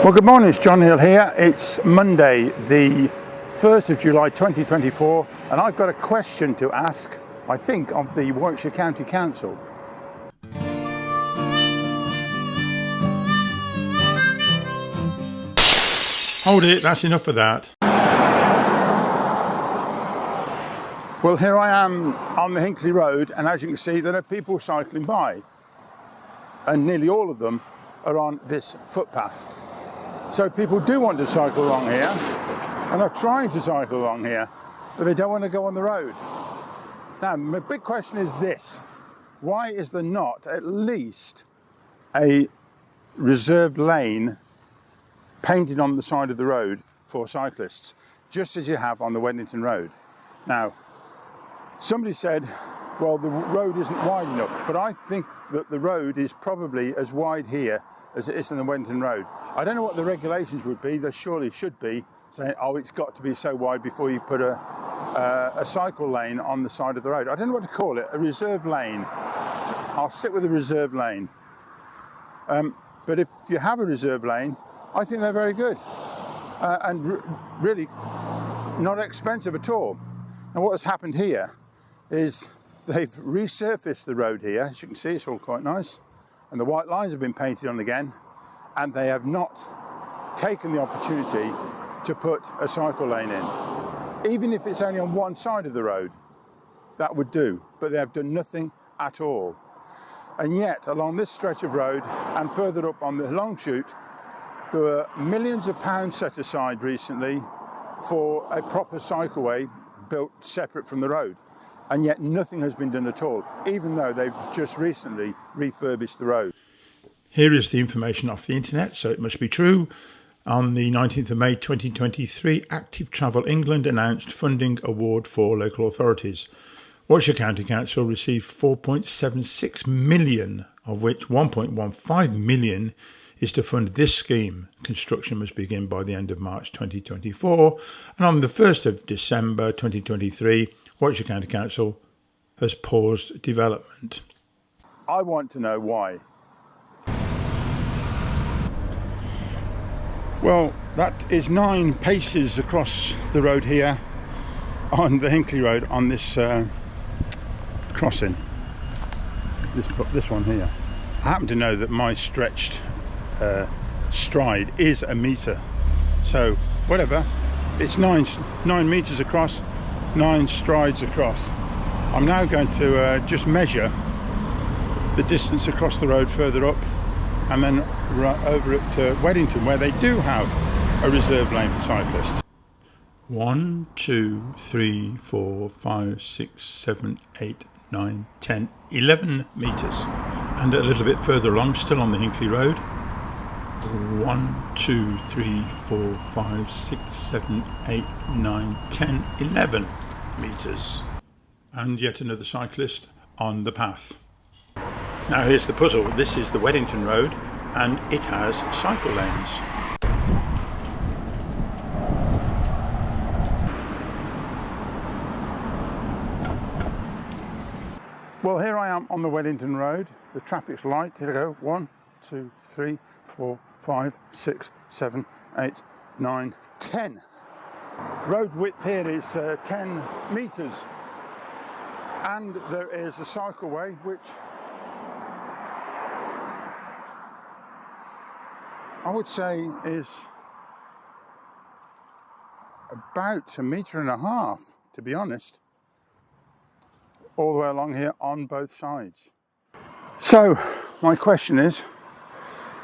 Well, good morning, it's John Neal here. It's Monday, the 1st of July 2024, and I've got a question to ask, I think, of the Warwickshire County Council. Hold it, that's enough of that. Well, here I am on the Hinckley Road, and as you can see, there are people cycling by, and nearly all of them are on this footpath. So people do want to cycle along here, and are trying to cycle along here, but they don't want to go on the road. Now, my big question is this: why is there not at least a reserved lane painted on the side of the road for cyclists, just as you have on the Weddington Road? Now, somebody said, well, the road isn't wide enough, but I think that the road is probably as wide here as it is in the Weddington Road. I don't know what the regulations would be. There surely should be saying, oh, it's got to be so wide before you put a cycle lane on the side of the road. I don't know what to call it, a reserved lane. I'll stick with a reserved lane. But if you have a reserved lane, I think they're very good and really not expensive at all. And what has happened here is they've resurfaced the road here. As you can see, it's all quite nice. And the white lines have been painted on again. And they have not taken the opportunity to put a cycle lane in. Even if it's only on one side of the road, that would do. But they have done nothing at all. And yet, along this stretch of road and further up on the Longshoot, there were millions of pounds set aside recently for a proper cycleway built separate from the road. And yet nothing has been done at all, even though they've just recently refurbished the road. Here is the information off the internet, so it must be true. On the 19th of May 2023, Active Travel England announced funding award for local authorities. Warwickshire County Council received 4.76 million, of which 1.15 million is to fund this scheme. Construction must begin by the end of March 2024, and on the 1st of December 2023, Warwickshire County Council has paused development. I want to know why. Well, that is 9 paces across the road here on the Hinckley Road on this crossing. This one here. I happen to know that my stretched stride is a metre, so whatever, it's 9 metres across, 9 strides across. I'm now going to just measure the distance across the road further up, and then over at Weddington, where they do have a reserved lane for cyclists. 1, 2, 3, 4, 5, 6, 7, 8, 9, 10, 11 metres. And a little bit further along, still on the Hinckley Road, 1, 2, 3, 4, 5, 6, 7, 8, 9, 10, 11 metres. And yet another cyclist on the path. Now here's the puzzle. This is the Weddington Road and it has cycle lanes. Well, here I am on the Weddington Road. The traffic's light. Here we go. 1, 2, 3, 4, 5, 6, 7, 8, 9, 10. Road width here is 10 metres. And there is a cycleway which I would say is about 1.5 metres, to be honest, all the way along here on both sides. So my question is,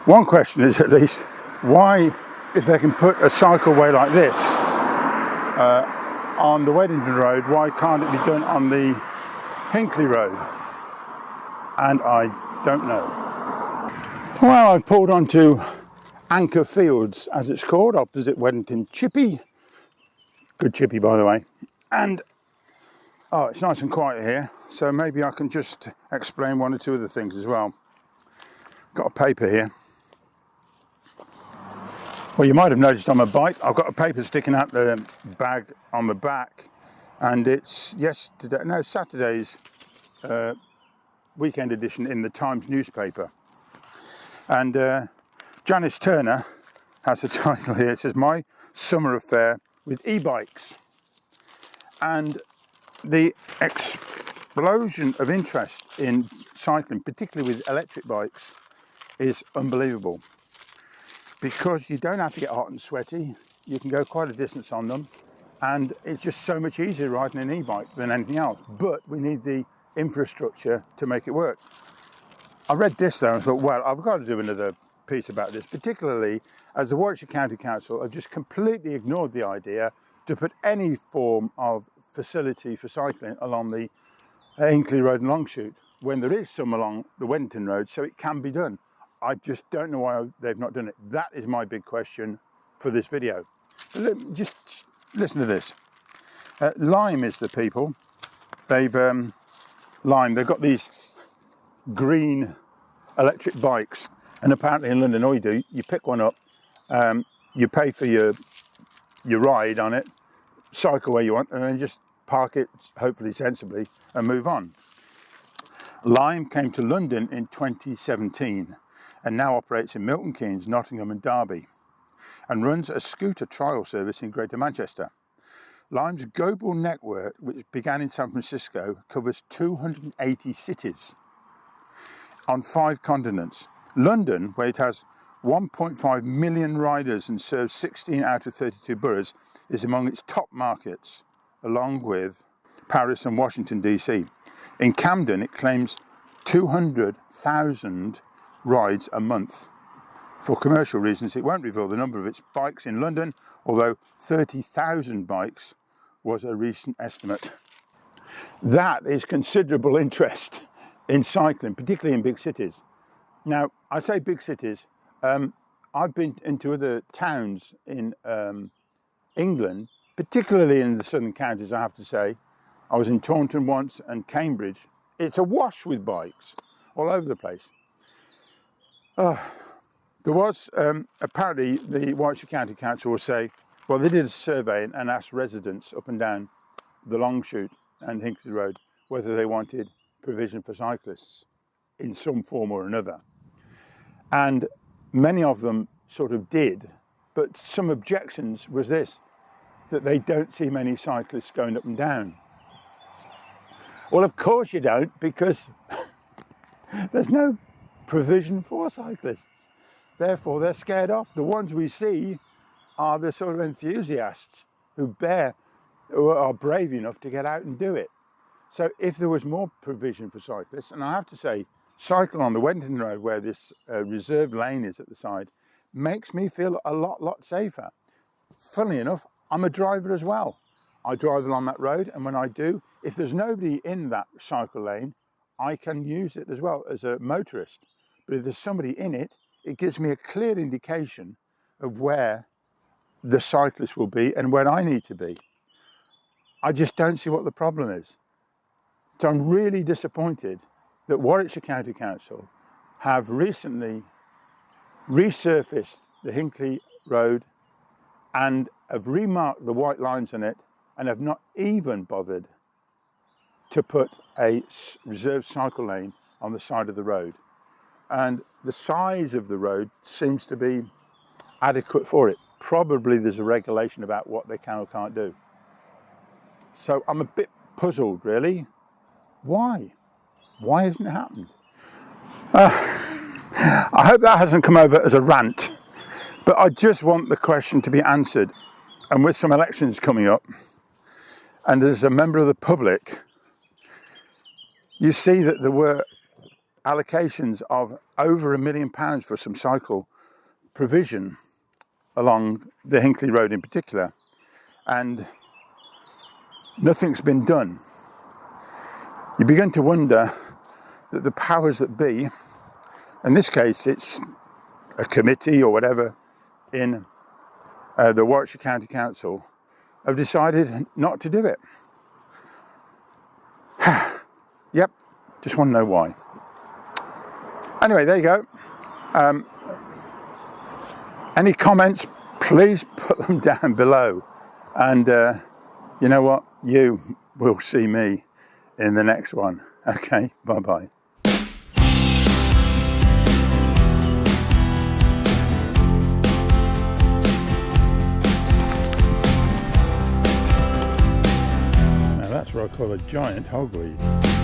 one question is at least, why, if they can put a cycleway like this on the Weddington Road, why can't it be done on the Hinckley Road? And I don't know. Well, I've pulled onto Anchor Fields, as it's called, opposite Weddington Chippy. Good chippy, by the way. And oh, it's nice and quiet here, so maybe I can just explain 1 or 2 other things as well. Got a paper here. Well, you might have noticed on my bike, I've got a paper sticking out the bag on the back, and it's Saturday's weekend edition in the Times newspaper. And Janice Turner has a title here. It says, My Summer Affair with E-Bikes. And the explosion of interest in cycling, particularly with electric bikes, is unbelievable. Because you don't have to get hot and sweaty, you can go quite a distance on them, and it's just so much easier riding an e-bike than anything else. But we need the infrastructure to make it work. I read this though and thought, well, I've got to do another piece about this, particularly as the Warwickshire County Council have just completely ignored the idea to put any form of facility for cycling along the Hinckley Road and Longshoot, when there is some along the Nuneaton Road, so it can be done. I just don't know why they've not done it. That is my big question for this video. Just listen to this. Lime is the people. They've got these green electric bikes, and apparently in London all you do, you pick one up, you pay for your ride on it, cycle where you want, and then just park it, hopefully sensibly, and move on. Lime came to London in 2017 and now operates in Milton Keynes, Nottingham and Derby, and runs a scooter trial service in Greater Manchester. Lime's global network, which began in San Francisco, covers 280 cities on 5 continents. London, where it has 1.5 million riders and serves 16 out of 32 boroughs, is among its top markets, along with Paris and Washington DC. In Camden, it claims 200,000 rides a month. For commercial reasons, it won't reveal the number of its bikes in London, although 30,000 bikes was a recent estimate. That is considerable interest in cycling, particularly in big cities. Now, I say big cities. I've been into other towns in England, particularly in the southern counties, I have to say. I was in Taunton once and Cambridge. It's awash with bikes all over the place. There was, apparently, the Warwickshire County Council will say, well, they did a survey and asked residents up and down the Longshoot and Hinckley Road whether they wanted provision for cyclists in some form or another. And many of them sort of did, but some objections was this, that they don't see many cyclists going up and down. Well, of course you don't, because there's no provision for cyclists. Therefore, they're scared off. The ones we see are the sort of enthusiasts who are brave enough to get out and do it. So if there was more provision for cyclists, and I have to say, cycling on the Nuneaton Road where this reserved lane is at the side makes me feel a lot safer. Funnily enough, I'm a driver as well. I drive along that road, and when I do, if there's nobody in that cycle lane, I can use it as well as a motorist. But if there's somebody in it, it gives me a clear indication of where the cyclist will be and where I need to be. I just don't see what the problem is. So I'm really disappointed that Warwickshire County Council have recently resurfaced the Hinckley Road and have remarked the white lines on it and have not even bothered to put a reserved cycle lane on the side of the road. And the size of the road seems to be adequate for it. Probably there's a regulation about what they can or can't do. So I'm a bit puzzled, really. Why? Why hasn't it happened? I hope that hasn't come over as a rant, but I just want the question to be answered. And with some elections coming up, and as a member of the public, you see that there were allocations of over £1 million for some cycle provision along the Hinckley Road in particular, and nothing's been done. You begin to wonder that the powers that be, in this case it's a committee or whatever in the Warwickshire County Council, have decided not to do it. Yep, just want to know why. Anyway, there you go. Any comments, please put them down below. And you know what? You will see me in the next one. Okay, bye-bye. I call a giant hogweed.